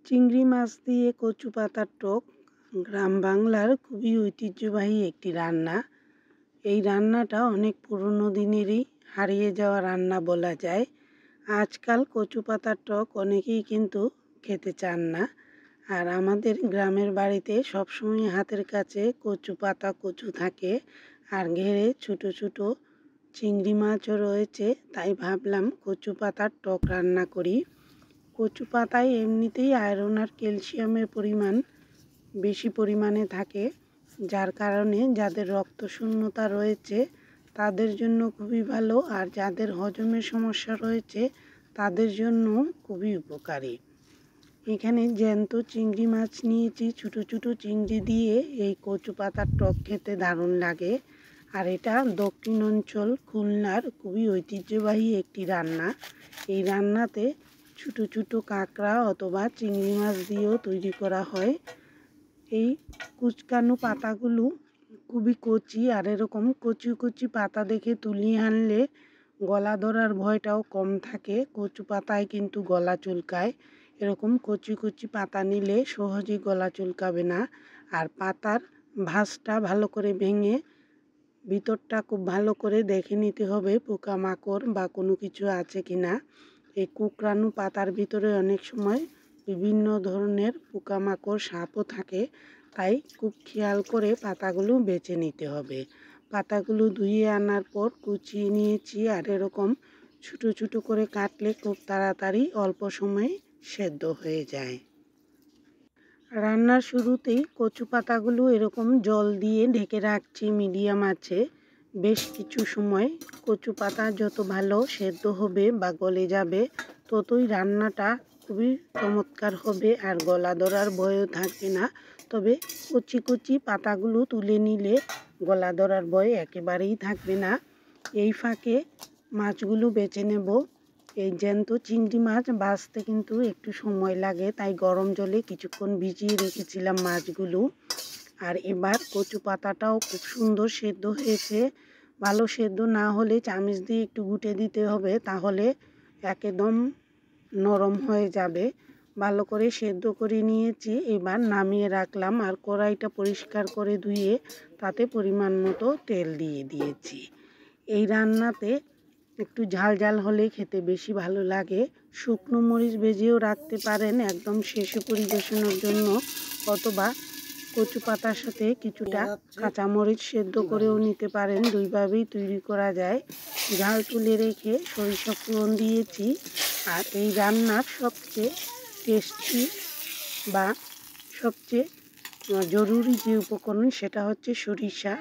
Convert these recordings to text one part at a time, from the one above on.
চিংড়ি মাছ দিয়ে কচু পাতার টক গ্রাম বাংলার খুবই ঐতিহ্যবাহী একটি রান্না। এই রান্নাটা অনেক পুরনো দিনেরই হারিয়ে যাওয়া রান্না বলা যায়। আজকাল কচু পাতার টক অনেকেই কিন্তু খেতে চান না। আর আমাদের গ্রামের বাড়িতে সবসময় হাতের কাছে কচু পাতা কচু থাকে, আর ঘেরে ছোটো ছোটো চিংড়ি মাছও রয়েছে। তাই ভাবলাম কচু পাতার টক রান্না করি। কচু পাতায় এমনিতেই আয়রন আর ক্যালসিয়ামের পরিমাণ বেশি পরিমাণে থাকে, যার কারণে যাদের রক্তশূন্যতা রয়েছে তাদের জন্য খুবই ভালো, আর যাদের হজমের সমস্যা রয়েছে তাদের জন্য খুবই উপকারী। এখানে জ্যান্ত চিংড়ি মাছ নিয়েছি, ছোটো ছোটো চিংড়ি দিয়ে এই কচু পাতার টক খেতে দারুণ লাগে। আর এটা দক্ষিণ অঞ্চল খুলনার খুবই ঐতিহ্যবাহী একটি রান্না। এই রান্নাতে ছোটো ছোটো কাঁকড়া অথবা চিংড়ি মাছ দিয়েও তৈরি করা হয়। এই কুচকানো পাতাগুলো খুবই কচি, আর এরকম কচি কচি পাতা দেখে তুলিয়ে আনলে গলা ধরার ভয়টাও কম থাকে। কচু পাতায় কিন্তু গলা চুলকায়, এরকম কচি কচি পাতা নিলে সহজে গলা চুলকাবে না। আর পাতার ভাঁজটা ভালো করে ভেঙে ভিতরটা খুব ভালো করে দেখে নিতে হবে পোকামাকড় বা কোনো কিছু আছে কি না। এই কুকরানো পাতার ভিতরে অনেক সময় বিভিন্ন ধরনের পোকামাকড় সাপও থাকে, তাই খুব খেয়াল করে পাতাগুলো বেছে নিতে হবে। পাতাগুলো ধুয়ে আনার পর কুচিয়ে নিয়েছি, আর এরকম ছোটো ছোটো করে কাটলে খুব তাড়াতাড়ি অল্প সময়ে সেদ্ধ হয়ে যায়। রান্নার শুরুতেই কচু পাতাগুলো এরকম জল দিয়ে ঢেকে রাখছি মিডিয়াম আঁচে বেশ কিছু সময়। কচু পাতা যত ভালো সেদ্ধ হবে বা গলে যাবে ততই রান্নাটা খুবই চমৎকার হবে, আর গলা ধরার ভয়ও থাকবে না। তবে কচি কচি পাতাগুলো তুলে নিলে গলা ধরার ভয় একেবারেই থাকবে না। এই ফাঁকে মাছগুলো বেছে নেব। এই জ্যান্ত চিংড়ি মাছ ভাজতে কিন্তু একটু সময় লাগে, তাই গরম জলে কিছুক্ষণ ভিজিয়ে রেখেছিলাম মাছগুলো। আর এবার কচু পাতাটাও খুব সুন্দর সেদ্ধ হয়েছে। ভালো সেদ্ধ না হলে চামচ দিয়ে একটু ঘুটে দিতে হবে, তাহলে একদম নরম হয়ে যাবে। ভালো করে সেদ্ধ করে নিয়েছি, এবার নামিয়ে রাখলাম। আর কড়াইটা পরিষ্কার করে ধুয়ে তাতে পরিমাণ মতো তেল দিয়ে দিয়েছি। এই রান্নাতে একটু ঝাল ঝাল হলে খেতে বেশি ভালো লাগে। শুকনো মরিচ ভেজেও রাখতে পারেন একদম শেষে পরিবেশনের জন্য, অথবা কচু পাতার সাথে কিছুটা কাঁচামরিচ সেদ্ধ করেও নিতে পারেন। দুইভাবেই তৈরি করা যায়। ঝাল তুলে রেখে সরিষা ফোড়ন দিয়েছি। আর এই রান্নার সবচেয়ে টেস্টি বা সবচেয়ে জরুরি যে উপকরণ সেটা হচ্ছে সরিষা।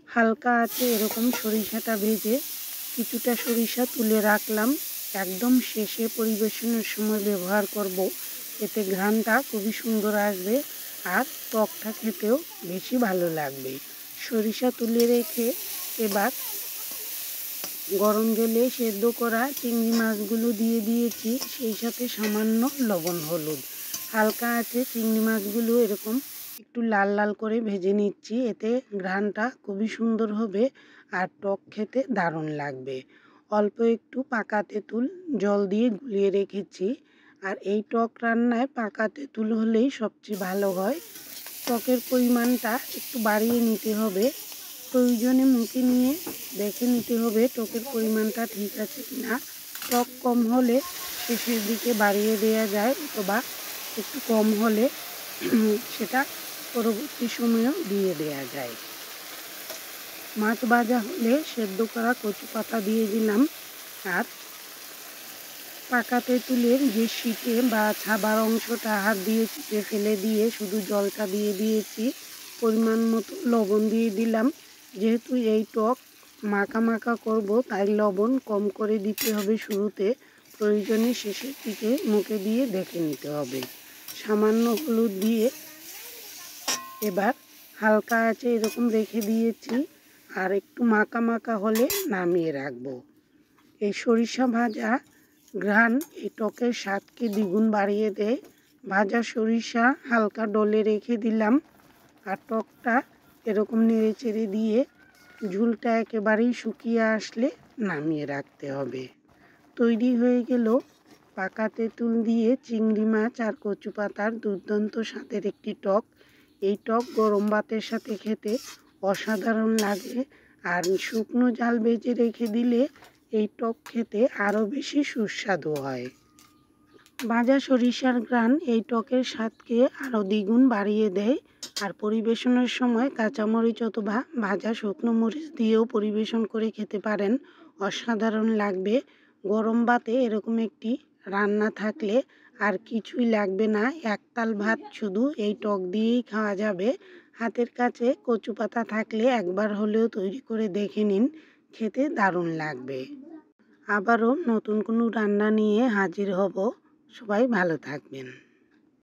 হালকা আছে এরকম সরিষাটা ভেজে কিছুটা সরিষা তুলে রাখলাম, একদম শেষে পরিবেশনের সময় ব্যবহার করব। এতে ঘ্রাণটা খুবই সুন্দর আসবে, আর টকটা খেতেও বেশি ভালো লাগবে। সরিষা তুলে রেখে এবার গরম জলে সেদ্ধ করা চিংড়ি মাছগুলো দিয়ে দিয়েছি, সেই সাথে সামান্য লবণ হলুদ। হালকা আছে চিংড়ি মাছগুলো এরকম একটু লাল লাল করে ভেজে নিচ্ছি, এতে ঘ্রাণটা খুবই সুন্দর হবে আর টক খেতে দারুণ লাগবে। অল্প একটু পাকা তেঁতুল জল দিয়ে গুলিয়ে রেখেছি। আর এই টক রান্নায় পাকা তেঁতুল হলেই সবচেয়ে ভালো হয়। টকের পরিমাণটা একটু বাড়িয়ে নিতে হবে, প্রয়োজনে মুখে নিয়ে দেখে নিতে হবে টকের পরিমাণটা ঠিক আছে কিনা। টক কম হলে শেষের দিকে বাড়িয়ে দেওয়া যায়, অথবা একটু কম হলে সেটা পরবর্তী সময়েও দিয়ে দেওয়া যায়। মাছ ভাজা হলে সেদ্ধ করা কচু পাতা দিয়ে দিলাম, আর পাকা তেঁতুলের যে শিকে বা ছাবার অংশটা হাত দিয়ে চিপে ফেলে দিয়ে শুধু জলটা দিয়ে দিয়েছি। পরিমাণ মতো লবণ দিয়ে দিলাম, যেহেতু এই টক মাখা মাখা করব তাই লবণ কম করে দিতে হবে শুরুতে, প্রয়োজনে শেষের দিকে মুখে দিয়ে দেখে নিতে হবে। সামান্য হলুদ দিয়ে এবার হালকা আছে এরকম রেখে দিয়েছি, আর একটু মাখা মাখা হলে নামিয়ে রাখবো। এই সরিষা ভাজা ঘ্রাণ এই টকের স্বাদকে দ্বিগুণ বাড়িয়ে দেয়। ভাজা সরিষা হালকা ডলে রেখে দিলাম, আর টকটা এরকম নেড়ে চেড়ে দিয়ে ঝুলটা একেবারেই শুকিয়ে আসলে নামিয়ে রাখতে হবে। তৈরি হয়ে গেল পাকা তেঁতুল দিয়ে চিংড়ি মাছ আর কচু পাতার দুর্দান্ত স্বাদের একটি টক। এই টক গরম ভাতের সাথে খেতে অসাধারণ লাগে, আর শুকনো জাল ভেজে রেখে দিলে এই টক খেতে আরও বেশি সুস্বাদু হয়। ভাজা সরিষার ঘ্রাণ এই টকের স্বাদকে আরও দ্বিগুণ বাড়িয়ে দেয়। আর পরিবেশনের সময় কাঁচামরিচ অথবা ভাজা শুকনো মরিচ দিয়েও পরিবেশন করে খেতে পারেন, অসাধারণ লাগবে। গরম ভাতে এরকম একটি রান্না থাকলে আর কিছুই লাগবে না, একতাল ভাত শুধু এই টক দিয়েই খাওয়া যাবে। হাতের কাছে কচু পাতা থাকলে একবার হলেও তৈরি করে দেখে নিন, খেতে দারুণ লাগবে। আবারও নতুন কোনো রান্না নিয়ে হাজির হব। সবাই ভালো থাকবেন।